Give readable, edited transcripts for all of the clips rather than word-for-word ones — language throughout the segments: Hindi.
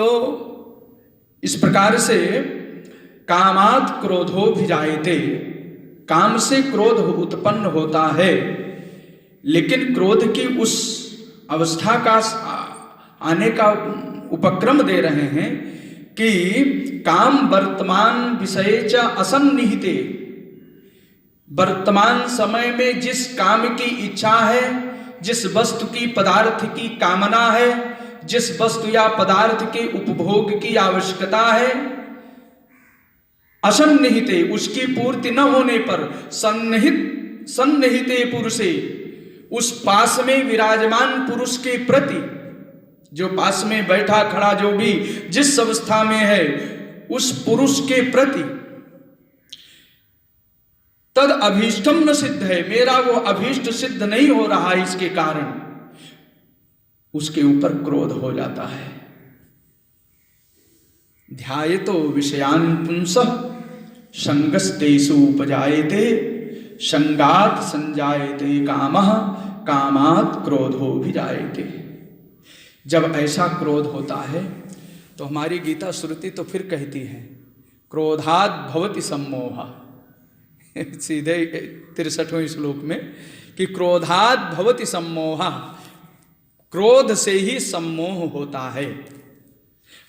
तो इस प्रकार से कामात् क्रोधो भिजायते, काम से क्रोध उत्पन्न होता है, लेकिन क्रोध की उस अवस्था का आने का उपक्रम दे रहे हैं कि काम वर्तमान विषय च असन्निहिते, वर्तमान समय में जिस काम की इच्छा है, जिस वस्तु की पदार्थ की कामना है, जिस वस्तु या पदार्थ के उपभोग की आवश्यकता है, असन्निहिते उसकी पूर्ति न होने पर सन्निहिते पुरुषे, उस पास में विराजमान पुरुष के प्रति, जो पास में बैठा खड़ा जो भी जिस अवस्था में है उस पुरुष के प्रति तद अभीष्टम न सिद्ध है, मेरा वो अभीष्ट सिद्ध नहीं हो रहा, इसके कारण उसके ऊपर क्रोध हो जाता है। ध्यायतो विषयान् पुंसः संगस्तेषु उपजायते, संगात् संजायते कामः, कामात् क्रोधो भिजायते। जब ऐसा क्रोध होता है तो हमारी गीता श्रुति तो फिर कहती है क्रोधात् भवति सम्मोहः, सीधे 63वें श्लोक में कि क्रोधात् भवति सम्मोहः, क्रोध से ही सम्मोह होता है।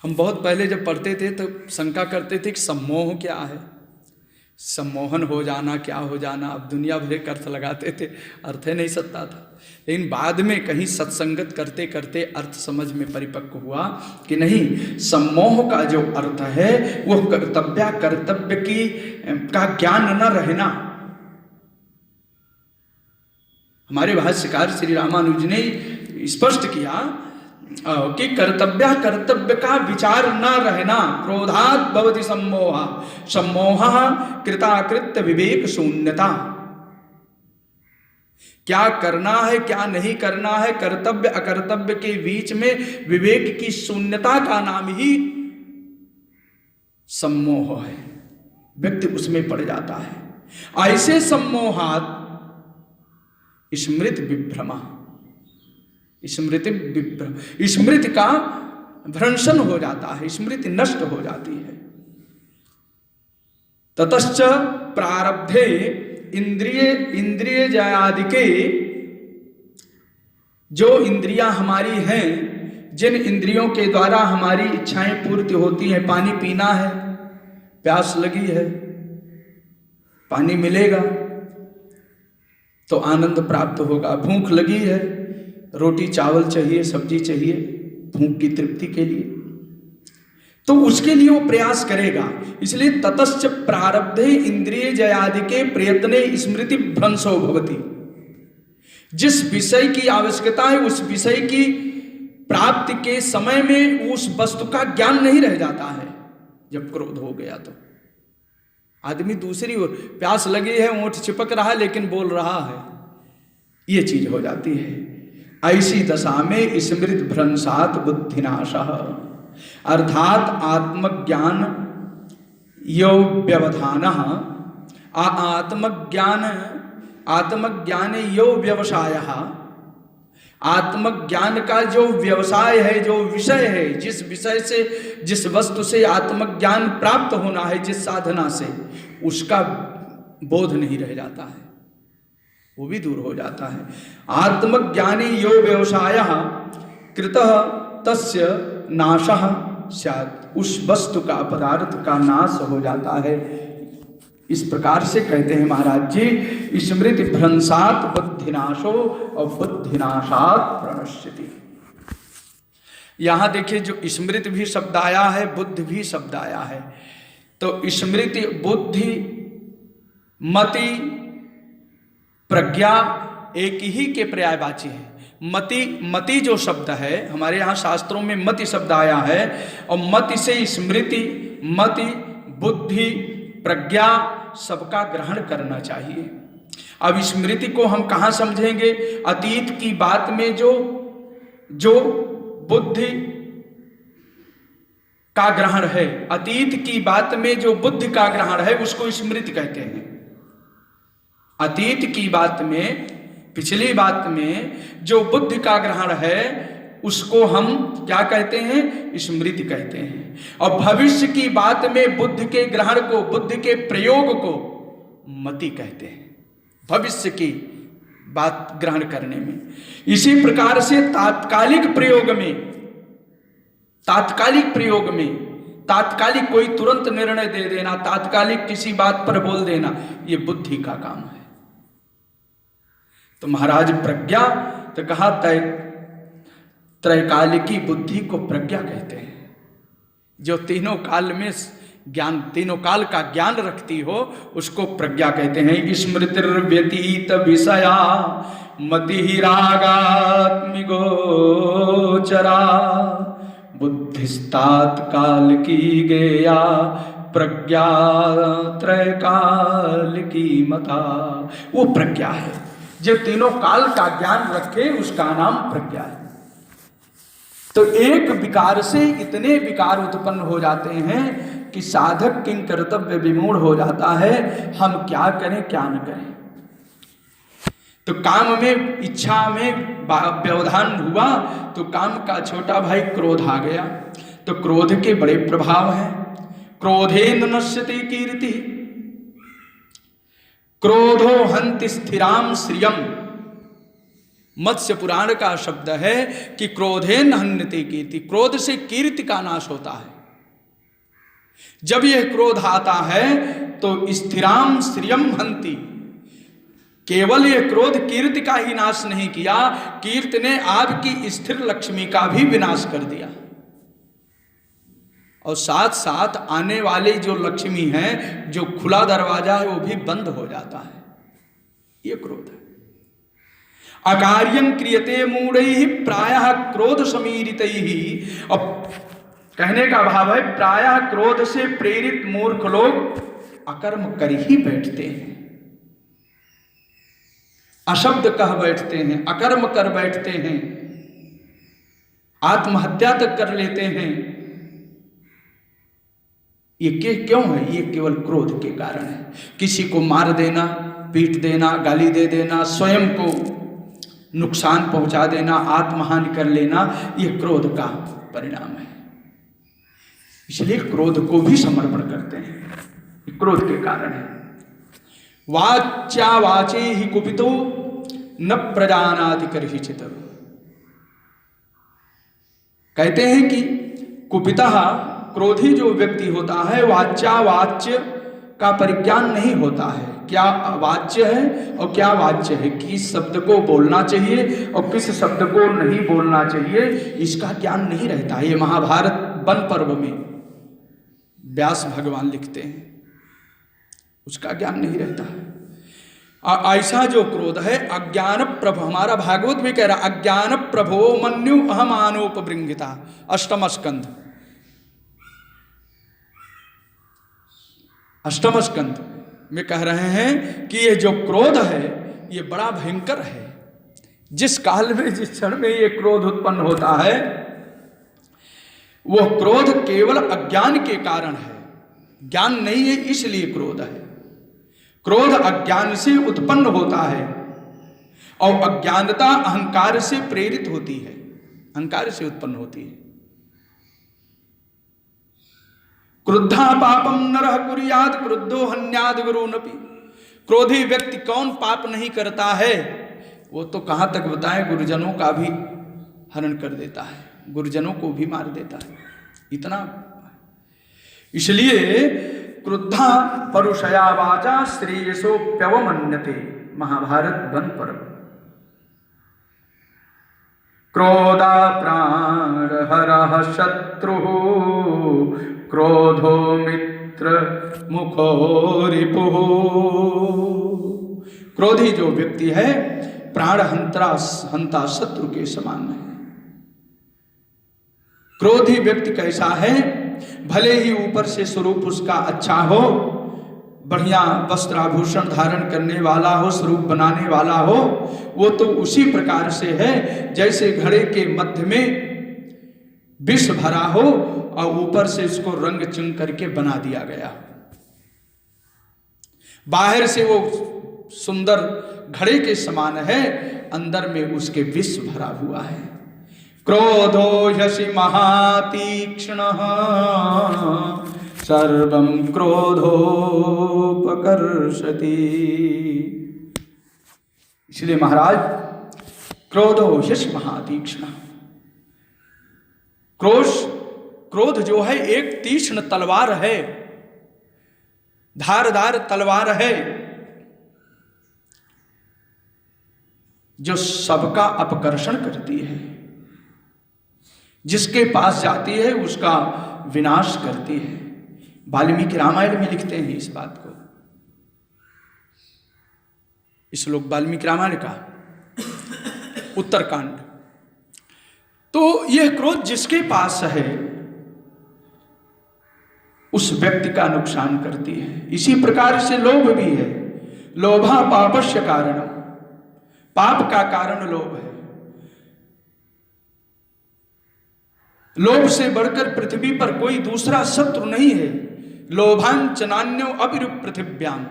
हम बहुत पहले जब पढ़ते थे तो शंका करते थे कि सम्मोह क्या है, सम्मोहन हो जाना, क्या हो जाना, अब दुनिया भर के अर्थ लगाते थे, अर्थ ही नहीं सकता था। लेकिन बाद में कहीं सत्संगत करते करते अर्थ समझ में परिपक्व हुआ कि नहीं, सम्मोह का जो अर्थ है वो कर्तव्य की का ज्ञान न रहना। हमारे भाष्यकार श्री रामानुज ने स्पष्ट किया कि कर्तव्य का विचार न रहना, क्रोधात् भवति सम्मोहः, सम्मोहः कृताकृत्य विवेक शून्यता। क्या करना है क्या नहीं करना है, कर्तव्य अकर्तव्य के बीच में विवेक की शून्यता का नाम ही सम्मोह है, व्यक्ति उसमें पड़ जाता है। ऐसे सम्मोहात् स्मृति विभ्रमा, स्मृति का भ्रंशन हो जाता है, स्मृति नष्ट हो जाती है। ततश्च प्रारब्धे इंद्रिय जयादिके, जो इंद्रियां हमारी हैं, जिन इंद्रियों के द्वारा हमारी इच्छाएं पूर्ति होती हैं, पानी पीना है, प्यास लगी है, पानी मिलेगा तो आनंद प्राप्त होगा, भूख लगी है, रोटी चावल चाहिए, सब्जी चाहिए भूख की तृप्ति के लिए, तो उसके लिए वो प्रयास करेगा। इसलिए ततश्च प्रारब्धे इंद्रिय जयादिके प्रयत्ने स्मृति भ्रंशो भवति, जिस विषय की आवश्यकता है उस विषय की प्राप्ति के समय में उस वस्तु का ज्ञान नहीं रह जाता है। जब क्रोध हो गया तो आदमी दूसरी ओर, प्यास लगी है, ओंठ चिपक रहा है लेकिन बोल रहा है, ये चीज हो जाती है। ऐसी दशा में स्मृति भ्रंशात् बुद्धिनाशः, अर्थात आत्मज्ञान यो व्यवधानः, आत्मज्ञान यो व्यवसायः, आत्मज्ञान का जो व्यवसाय है, जो विषय है, जिस विषय से, जिस वस्तु से आत्मज्ञान प्राप्त होना है, जिस साधना से, उसका बोध नहीं रह जाता है, वो भी दूर हो जाता है। आत्मज्ञानी यो व्यवसायः कृतः तस्य नाशः स्यात्, उस वस्तु का, पदार्थ का नाश हो जाता है। इस प्रकार से कहते हैं महाराज जी, स्मृति भ्रंशात् बुद्धिनाशो और बुद्धिनाशात् प्रणश्यति। यहां देखिए, जो स्मृति भी शब्द आया है, बुद्धि भी शब्द आया है, तो स्मृति, बुद्धि, मति, प्रज्ञा एक ही के पर्यायवाची है। मति जो शब्द है, हमारे यहाँ शास्त्रों में मति शब्द आया है, और मति से स्मृति, मति, बुद्धि, प्रज्ञा सबका ग्रहण करना चाहिए। अब स्मृति को हम कहाँ समझेंगे? अतीत की बात में जो बुद्धि का ग्रहण है, अतीत की बात में जो बुद्धि का ग्रहण है उसको स्मृति कहते हैं। अतीत की बात में, पिछली बात में जो बुद्धि का ग्रहण है उसको हम क्या कहते हैं? स्मृति कहते हैं। और भविष्य की बात में बुद्धि के ग्रहण को, बुद्धि के प्रयोग को मति कहते हैं, भविष्य की बात ग्रहण करने में। इसी प्रकार से तात्कालिक प्रयोग में तात्कालिक कोई तुरंत निर्णय दे देना, तात्कालिक किसी बात पर बोल देना, ये बुद्धि का काम है। तो महाराज प्रज्ञा तो कहा त्रैकालिकी बुद्धि को प्रज्ञा कहते हैं। जो तीनों काल में ज्ञान, तीनों काल का ज्ञान रखती हो उसको प्रज्ञा कहते हैं। स्मृतिर्व्यतीत विषया मति रागात्मि गोचरा बुद्धिस्तात्काल की गेया प्रज्ञा त्रैकाल की मता। वो प्रज्ञा है जो तीनों काल का ज्ञान रखे, उसका नाम प्रज्ञा है। तो एक विकार से इतने विकार उत्पन्न हो जाते हैं कि साधक किंग कर्तव्य विमूढ़ हो जाता है। हम क्या करें क्या न करें। तो काम में, इच्छा में व्यवधान हुआ तो काम का छोटा भाई क्रोध आ गया। तो क्रोध के बड़े प्रभाव हैं। क्रोधेन नश्यते कीर्ति, क्रोधो हन्ति स्थिराम श्रियम। मत्स्य पुराण का शब्द है कि क्रोधेन हन्यते कीर्ति, क्रोध से कीर्ति का नाश होता है। जब यह क्रोध आता है तो स्थिराम श्रियम हन्ति, केवल यह क्रोध कीर्ति का ही नाश नहीं किया, कीर्ति ने आपकी स्थिर लक्ष्मी का भी विनाश कर दिया। और साथ साथ आने वाली जो लक्ष्मी है, जो खुला दरवाजा है, वो भी बंद हो जाता है। ये क्रोध है। अकार्यं क्रियते मूढ़ैः प्रायः क्रोध समीरितैः। अब कहने का भाव है प्रायः क्रोध से प्रेरित मूर्ख लोग अकर्म कर ही बैठते हैं, अशब्द कह बैठते हैं, अकर्म कर बैठते हैं, आत्महत्या तक कर लेते हैं। ये क्यों है? ये केवल क्रोध के कारण है। किसी को मार देना, पीट देना, गाली दे देना, स्वयं को नुकसान पहुंचा देना, आत्महानि कर लेना, ये क्रोध का परिणाम है। इसलिए क्रोध को भी समर्पण करते हैं, ये क्रोध के कारण है। वाच्या वाचे ही कुपितो न प्रजानाति कर्हिचित। कहते हैं कि कुपितः, क्रोधी जो व्यक्ति होता है, वाच्या वाच्य का परिज्ञान नहीं होता है। क्या वाच्य है और क्या वाच्य है, किस शब्द को बोलना चाहिए और किस शब्द को नहीं बोलना चाहिए, इसका ज्ञान नहीं रहता है। ये महाभारत वन पर्व में व्यास भगवान लिखते हैं, उसका ज्ञान नहीं रहता है। ऐसा जो क्रोध है अज्ञान प्रभ, हमारा भागवत भी कह रहा अज्ञान प्रभो मन्यु अहमानोपबृंहिता, अष्टम स्कंद में कह रहे हैं कि ये जो क्रोध है ये बड़ा भयंकर है। जिस काल में, जिस क्षण में ये क्रोध उत्पन्न होता है, वो क्रोध केवल अज्ञान के कारण है, ज्ञान नहीं है, इसलिए क्रोध है। क्रोध अज्ञान से उत्पन्न होता है और अज्ञानता अहंकार से प्रेरित होती है, अहंकार से उत्पन्न होती है। क्रुद्धा पापम नरः कुर्यात् क्रुद्धो हन्याद् गुरूनपि। क्रोधी व्यक्ति कौन पाप नहीं करता है? वो तो कहां तक बताएं, गुरुजनों का भी हरण कर देता है, गुरुजनों को भी मार देता है, इतना। इसलिए क्रुद्धा परुषया वाचा श्रेयसोप्यवमन्यते, महाभारत वन पर्व। क्रोधा प्राणहरः शत्रुः क्रोधो मित्र मुखो रिपुः। क्रोधी जो व्यक्ति है प्राण हंता शत्रु के समान है। क्रोधी व्यक्ति कैसा है? भले ही ऊपर से स्वरूप उसका अच्छा हो, बढ़िया वस्त्राभूषण धारण करने वाला हो, स्वरूप बनाने वाला हो, वो तो उसी प्रकार से है जैसे घड़े के मध्य में विष भरा हो और ऊपर से इसको रंग चुन करके बना दिया गया। बाहर से वो सुंदर घड़े के समान है, अंदर में उसके विष भरा हुआ है। क्रोधो ह्यसि महातीक्ष्णः सर्वं क्रोधोपकर्षति। इसलिए महाराज क्रोधो ह्यसि महातीक्ष्णः, क्रोध जो है एक तीक्ष्ण तलवार है, धारदार तलवार है, जो सबका अपकर्षण करती है, जिसके पास जाती है उसका विनाश करती है। वाल्मीकि रामायण में लिखते हैं इस बात को। इस श्लोक वाल्मीकि रामायण का उत्तरकांड। तो यह क्रोध जिसके पास है उस व्यक्ति का नुकसान करती है। इसी प्रकार से लोभ भी है। लोभा पापस्य कारणम, पाप का कारण लोभ है। लोभ से बढ़कर पृथ्वी पर कोई दूसरा शत्रु नहीं है। लोभांचनान्यो अभिरुप पृथिव्याम,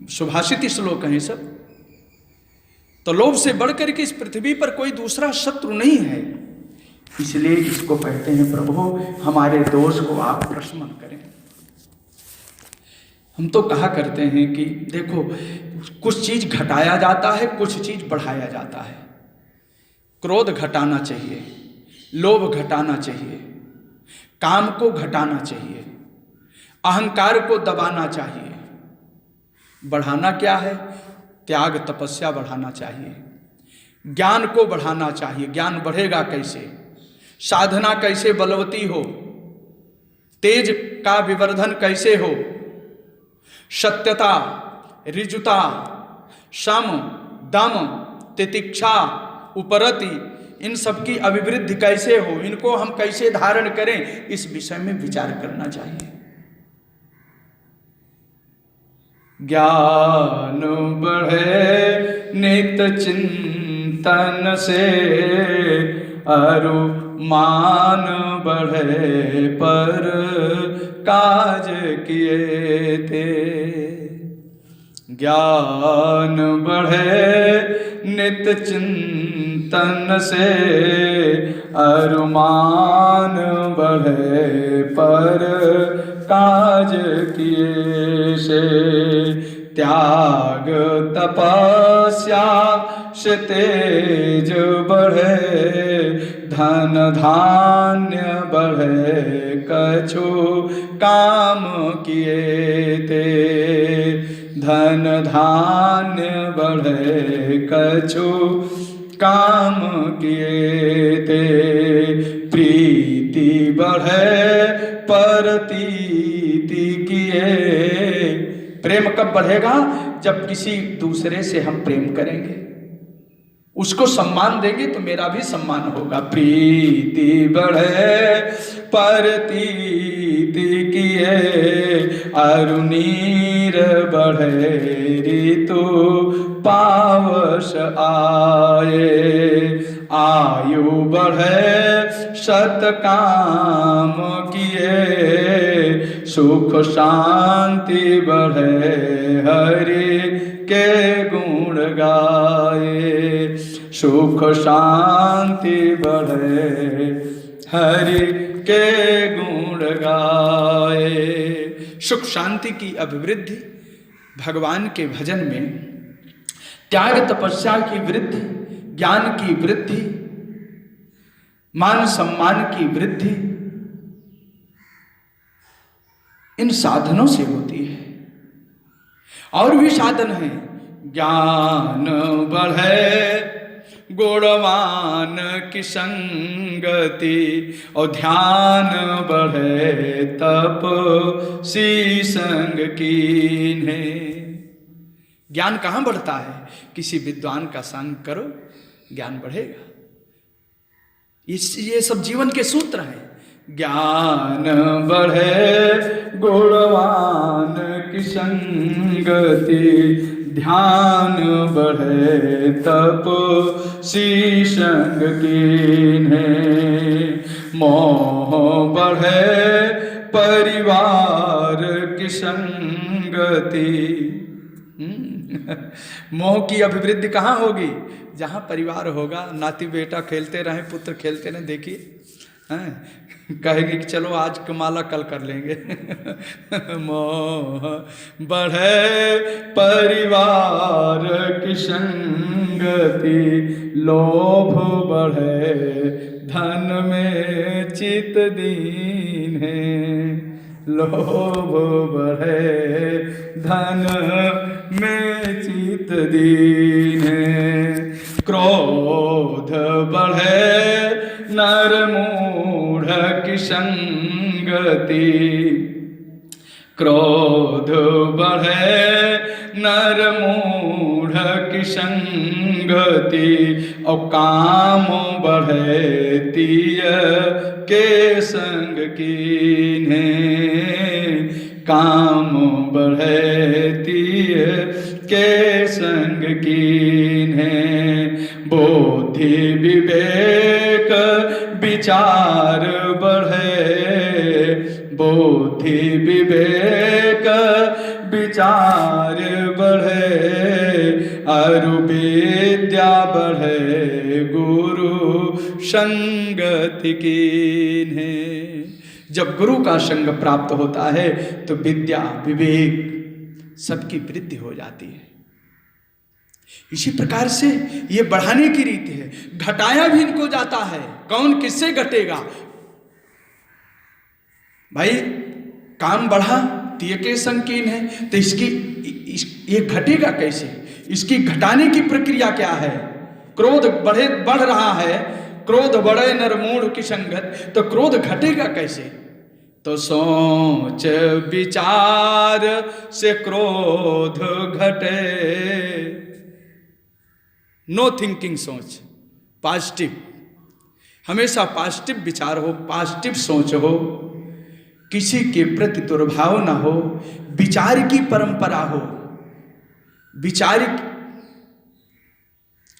सुभाषित श्लोक है सब। तो लोभ से बढ़कर के इस पृथ्वी पर कोई दूसरा शत्रु नहीं है। इसलिए इसको कहते हैं प्रभु हमारे दोष को आप प्रशमन करें। हम तो कहा करते हैं कि देखो कुछ चीज घटाया जाता है, कुछ चीज बढ़ाया जाता है। क्रोध घटाना चाहिए, लोभ घटाना चाहिए, काम को घटाना चाहिए, अहंकार को दबाना चाहिए। बढ़ाना क्या है? त्याग तपस्या बढ़ाना चाहिए, ज्ञान को बढ़ाना चाहिए। ज्ञान बढ़ेगा कैसे? साधना कैसे बलवती हो, तेज का विवर्धन कैसे हो, सत्यता, ऋजुता, सम, दम, तितिक्षा, उपरति, इन सब की अभिवृद्धि कैसे हो, इनको हम कैसे धारण करें, इस विषय में विचार करना चाहिए। ज्ञान बढ़े नित चिंतन से, अरु मान बढ़े पर काज किए थे। ज्ञान बढ़े नित चिंतन से, अरुमान बढ़े पर काज किए से। त्याग तपस्या से तेज बढ़े, धन धान्य बढ़े कछु काम किए थे। धन धान्य बढ़े कछु काम किए थे। प्रीति बढ़े परतीति किए। प्रेम कब बढ़ेगा? जब किसी दूसरे से हम प्रेम करेंगे, उसको सम्मान देंगे तो मेरा भी सम्मान होगा। प्रीति बढ़े परतीति किए, अरुनीर बढ़े ऋतु पावस आए। आयु बढ़े शत काम किए, सुख शांति बढ़े हरि के गुण गाए। सुख शांति बढ़े हरि के गुण गाए। सुख शांति की अभिवृद्धि भगवान के भजन में, त्याग तपस्या की वृद्धि, ज्ञान की वृद्धि, मान सम्मान की वृद्धि, इन साधनों से होती है। और भी साधन हैं। ज्ञान बढ़े गुणवान की संगति, और ध्यान बढ़े तप सी संग कीन्हे। ज्ञान कहाँ बढ़ता है? किसी विद्वान का संग करो, ज्ञान बढ़ेगा। ये सब जीवन के सूत्र हैं। ज्ञान बढ़े गुणवान की संगति, ध्यान बढ़े तप सी संग कीन्हे। मोह बढ़े परिवार की संगति, मोह की अभिवृद्धि कहाँ होगी? जहाँ परिवार होगा, नाती बेटा खेलते रहें, पुत्र खेलते रहें। देखिए कहेगी कि चलो आज कमाला कल कर लेंगे। मोह बढ़े परिवार की संगति, लोभ बढ़े धन में चित दीन है। लोभ बढ़े धन में चित दीन है। क्रोध बढ़े नर मूढ़ की संगति, क्रोध बढ़े नर मूढ़ की संगति, और काम बढ़े तीय के संग कीन्हे। काम बढ़े तीय के संग कीन्हे। बुद्धि विवेक विचार बढ़े, बुद्धि विवेक विचार बढ़े, और विद्या बढ़े गुरु संगति कीन्हे। जब गुरु का संग प्राप्त होता है तो विद्या विवेक सबकी वृद्धि हो जाती है। इसी प्रकार से ये बढ़ाने की रीति है। घटाया भी इनको जाता है। कौन किससे घटेगा? भाई काम बढ़ा तीय के संकीर्ण है, तो ये घटेगा कैसे? इसकी घटाने की प्रक्रिया क्या है? क्रोध बढ़ रहा है, क्रोध बढ़े नरमूढ़ की संगत, तो क्रोध घटेगा कैसे? तो सोच विचार से क्रोध घटे। नो थिंकिंग सोच, पॉजिटिव, हमेशा पॉजिटिव विचार हो, पॉजिटिव सोच हो, किसी के प्रति दुर्भाव ना हो, विचार की परंपरा हो, विचार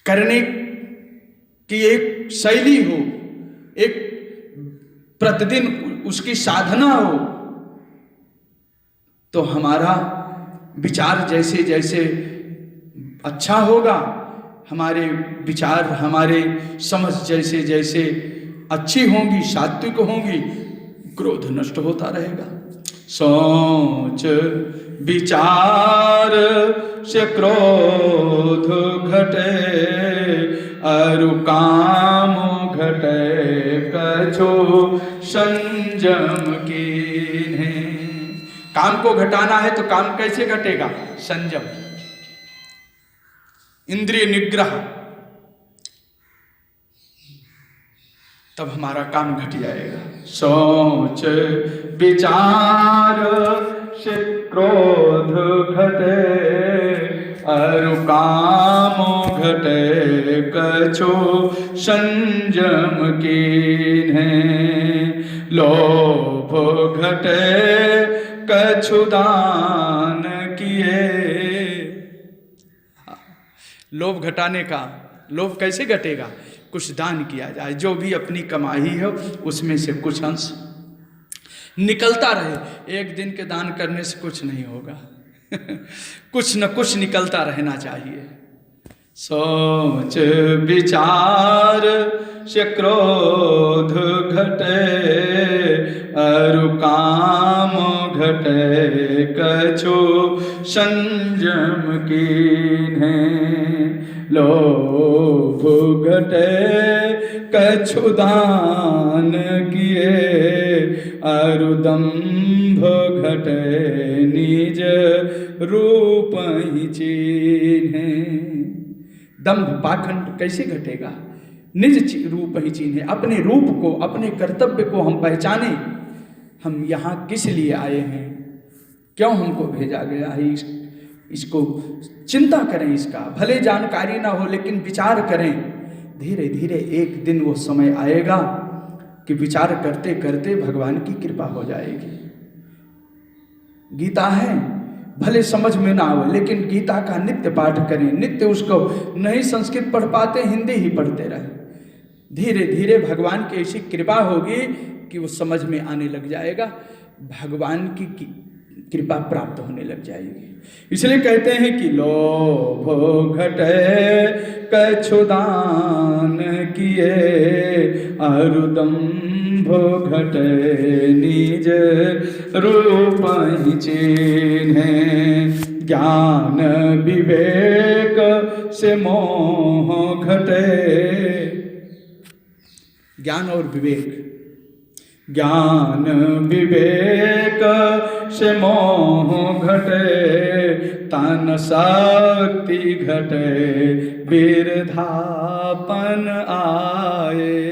करने की एक शैली हो, एक प्रतिदिन उसकी साधना हो, तो हमारा विचार जैसे जैसे अच्छा होगा, हमारे विचार हमारे समझ जैसे जैसे अच्छी होंगी, सात्विक होंगी, क्रोध नष्ट होता रहेगा। सोच विचार से क्रोध घटे, अरु काम घटे कछो संयम कीन्हे। काम को घटाना है तो काम कैसे घटेगा? संयम, इंद्रिय निग्रह, तब हमारा काम घट जाएगा। सोच विचार से क्रोध घटे, अरु काम घटे कछो संयम कीन्हे। लोभ घटे कछु दान किए। लोभ घटाने का, लोभ कैसे घटेगा? कुछ दान किया जाए, जो भी अपनी कमाई है उसमें से कुछ अंश निकलता रहे। एक दिन के दान करने से कुछ नहीं होगा। कुछ न कुछ निकलता रहना चाहिए। सोच विचार से क्रोध घटे, अरु काम घटे कछो संयम कीन्हे। लोभ घटे कछु दान किए, अरु दंभ घटे निज रूप ही चीन्हे। दंभ पाखंड कैसे घटेगा? निज रूप ही चीन्हे। अपने रूप को, अपने कर्तव्य को हम पहचाने। हम यहाँ किस लिए आए हैं, क्यों हमको भेजा गया है, इसको चिंता करें। इसका भले जानकारी ना हो लेकिन विचार करें। धीरे धीरे एक दिन वो समय आएगा कि विचार करते करते भगवान की कृपा हो जाएगी। गीता है, भले समझ में ना आवे लेकिन गीता का नित्य पाठ करें, नित्य उसको नहीं संस्कृत पढ़ पाते हिंदी ही पढ़ते रहें। धीरे धीरे भगवान की ऐसी कृपा होगी कि वो समझ में आने लग जाएगा। भगवान की कृपा प्राप्त होने लग जाएगी। इसलिए कहते हैं कि लोभ घटे कछुदान किए, अरुदंभ घटे निज रूप ही चिन्हे, ज्ञान विवेक से मोह घटे। ज्ञान और विवेक, ज्ञान विवेक से मोह घटे, तन शक्ति घटे वृद्धापन आए।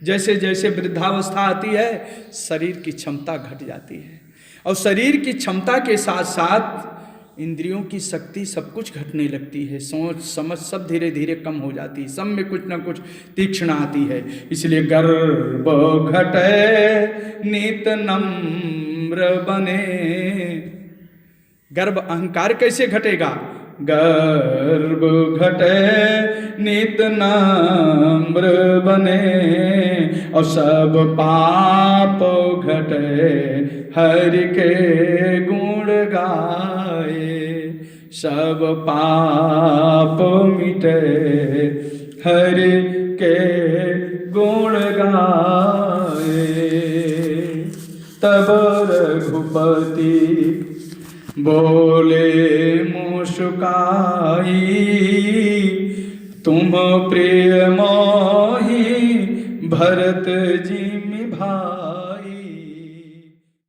जैसे जैसे वृद्धावस्था आती है शरीर की क्षमता घट जाती है, और शरीर की क्षमता के साथ साथ इंद्रियों की शक्ति सब कुछ घटने लगती है, सोच समझ सब धीरे धीरे कम हो जाती है, सब में कुछ ना कुछ तीक्ष्ण आती है। इसलिए गर्व घटे नित नम्र बने। गर्व अहंकार कैसे घटेगा? गर्व घटे नित नम्र बने, और सब पाप घटे हरि के गुण गाए। सब पाप मिटे हरि के गुण गाए। तब रघुपति बोले मुस्काई, तुम प्रिय मोहि भरत जी भाई।